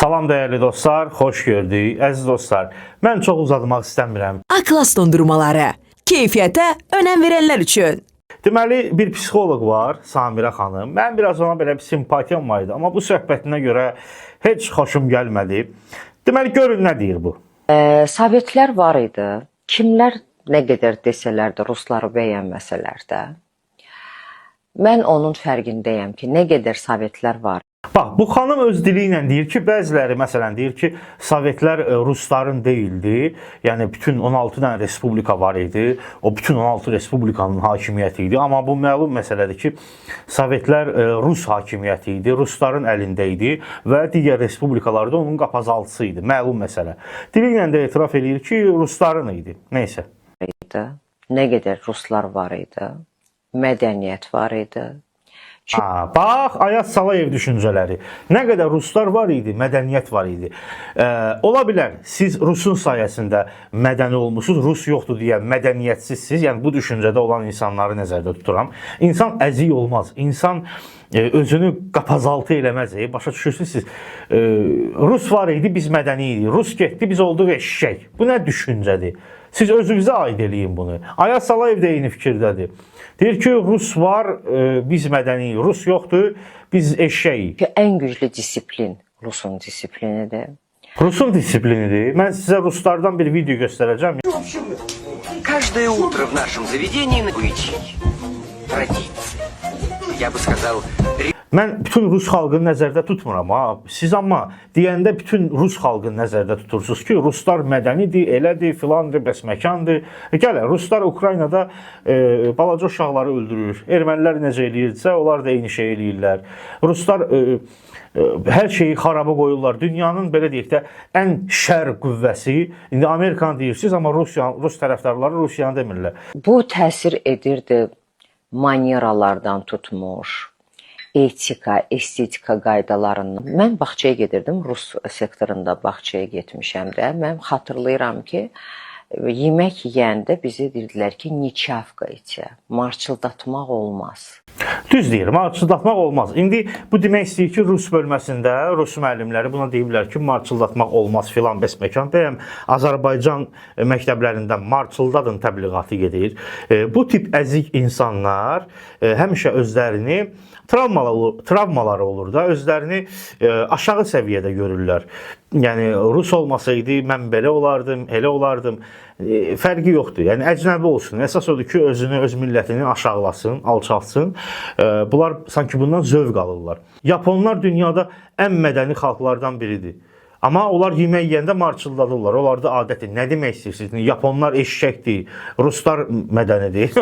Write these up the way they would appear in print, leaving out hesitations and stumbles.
Salam dəyərli dostlar, xoş gördük. Əziz dostlar, mən çox uzatmaq istəmirəm. A-Class dondurmaları. Keyfiyyətə önəm verənlər üçün. Deməli, bir psixoloq var, Samirə xanım. Mən biraz ona belə bir simpatiyam var idi, amma bu söhbətinə görə heç xoşum gəlmədi. Deməli, görün nə deyir bu. Sovetlər var idi. Kimlər nə qədər desələr də, rusları bəyənməsələr də. Mən onun fərqindəyəm ki, nə qədər sovetlər var. Bax, bu xanım öz dili ilə deyir ki, bəziləri məsələn deyir ki, Sovetlər rusların deyildi. Yəni bütün 16 dənə respublika var idi. O bütün 16 respublikanın hakimiyyəti idi. Amma bu məlum məsələdir ki, Sovetlər Rus hakimiyyəti idi, Rusların əlində idi və digər respublikalarda onun qapazaltısı idi. Məlum məsələ. Dili ilə də etiraf edir ki, Rusların idi. Nəysə. Nə qədər ruslar var idi, mədəniyyət var idi. Bax, Ayaz Salayev düşüncələri. Nə qədər ruslar var idi, mədəniyyət var idi. Ola bilər, siz Rusun sayəsində mədəni olmuşsunuz, Rus yoxdur deyə mədəniyyətsizsiz. Yəni, bu düşüncədə olan insanları nəzərdə tuturam. İnsan əzik olmaz. İnsan özünü qapazaltı eləməz. Başa düşürsünüz siz. Rus var idi, biz mədəni idik. Rus getdi, biz olduq eşşək. Bu nə düşüncədir? Siz özünüzə aid eləyin bunu. Ayaz Salayev də eyni fikirdədir. Deyir ki, Rus var, biz mədəniyik. Rus yoxdur, biz eşşəyik. Ən güclü disiplin Rusun disiplinidir. Rusun disiplinidir. Mən sizə Ruslardan bir video göstərəcəm. Каждое утро в нашем заведении на обычай, традиции. Я бы сказал, Mən bütün Rus xalqını nəzərdə tutmuram. Siz amma deyəndə bütün Rus xalqını nəzərdə tutursunuz ki, Ruslar mədənidir, elədir, filandır, bəsməkandır. Gəlin, Ruslar Ukraynada balaca uşaqları öldürür. Ermənilər necə eləyirsə, onlar da eyni şey eləyirlər. Ruslar hər şeyi xaraba qoyurlar. Dünyanın belə deyək də ən şər qüvvəsi. İndi Amerikanı deyirsiniz, amma Rus tərəfdarları Rusiyanı demirlər. Bu təsir edirdi manyeralardan tutmuş, etika, estetika qaydalarından. Mən bağçaya gedirdim, Rus sektorunda bağçaya getmişəm də. Mən xatırlayıram ki, yemək yeyəndə bizə deyirdilər ki, niçavka içə, marçıldatmaq olmaz. Düz deyir, marçıldatmaq olmaz. İndi bu demək istəyir ki, Rus bölməsində Rus müəllimləri buna deyirlər ki, marçıldatmaq olmaz filan bəsməkan. Bəyəm, Azərbaycan məktəblərində marçıldadın təbliğatı gedir. Bu tip əzik insanlar həmişə özlərini travmaları olur da, özlərini aşağı səviyyədə görürlər. Yəni, Rus olmasaydı mən belə olardım, elə olardım. Fərqi yoxdur. Yəni, əcnəbi olsun. Əsas odur ki, özünü, öz millətini aşağılasın, alçaltsın. Bunlar sanki bundan zövq alırlar. Yaponlar dünyada ən mədəni xalqlardan biridir. Amma onlar yemək yeyəndə marçıldadırlar. Onlar da adəti. Nə demək istəyirsiniz? Yaponlar eşşəkdir, Ruslar mədənidir.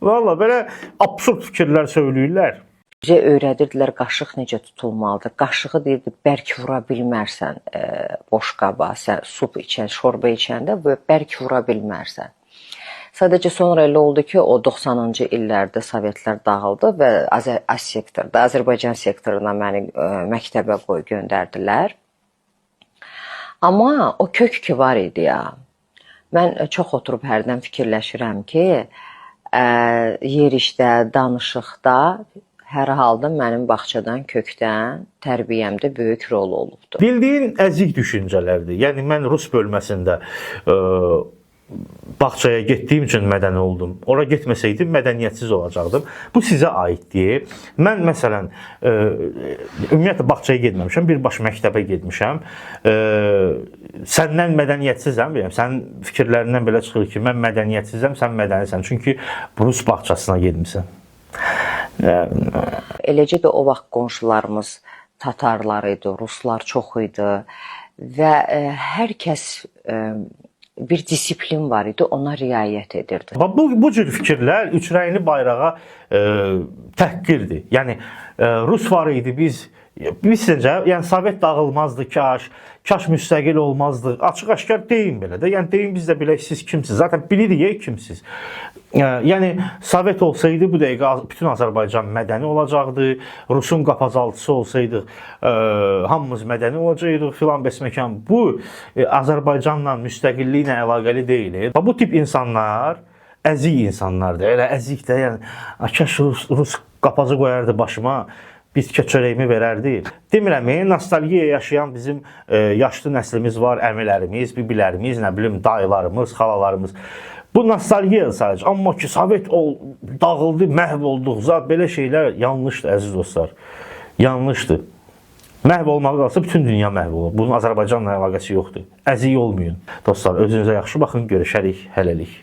Valla, belə absurd fikirlər söyləyirlər. Bizə öyrədirdilər qaşıq necə tutulmalıdır. Qaşığı deyirdi, bərk vura bilmərsən boş qaba, sən sup içən, şorba içəndə bərk vura bilmərsən. Sadəcə sonra elə oldu ki, o 90-cı illərdə Sovetlər dağıldı və Azərbaycan sektoruna məni məktəbə göndərdilər. Amma o kök ki var idi ya. Mən çox oturub hərdən fikirləşirəm ki, yerişdə, danışıqda hər halda mənim bağçadan, kökdən tərbiyəmdə böyük rol olubdur. Bildiyin əzik düşüncələrdir. Yəni, mən Rus bölməsində bağçaya getdiyim üçün mədəni oldum. Ora getməsəydim, mədəniyyətsiz olacaqdım. Bu sizə aiddir. Mən, məsələn, ümumiyyətlə, bağçaya getməmişəm, birbaş məktəbə getmişəm. Səndən mədəniyyətsizəm, sənin fikirlərindən belə çıxır ki, mən mədəniyyətsizəm, sən mədənisən. Çünki Rus bağçasına getmişsən. Eləcə də o vaxt qonşularımız tatarlar idi, ruslar çox idi və hər kəs bir disiplin var idi, ona riayət edirdi. Bu cür fikirlər üçrəyli bayrağa təhqirdir. Yəni, Rus var idi, biz sizcə, yəni Sovet dağılmazdı, kaş müstəqil olmazdı. Açıq-aşkar deyin belə də. Yəni, deyin biz də bilək siz kimsiniz. Zaten bilirik kimsiz. Yəni, Sovet olsaydı bu dəqiqə bütün Azərbaycan mədəni olacaqdı. Rusun qapazaltısı olsaydı hamımız mədəni olacaqdıq filan bəsməkan. Bu Azərbaycanla müstəqilliklə əlaqəli deyil. Bu tip insanlar əzik insanlardır. Elə əzik də, yəni, kaş Rus qapazı qoyardı başıma. bitki çörəyimi verərdi. Demirəm, nostalgiya yaşayan bizim yaşlı nəslimiz var, əmilərimiz, bibilərimiz, nə bilim, dayılarımız, xalalarımız. Bu nostalgiya sadəcə. Amma ki, Sovet dağıldı, məhv olduq. Zat belə şeylər yanlışdır, əziz dostlar. Yanlışdır. Məhv olmağa qalsa bütün dünya məhv olur. Bunun Azərbaycanla əlaqəsi yoxdur. Əziy olmayın. Dostlar, özünüzə yaxşı baxın, görüşərik, hələlik.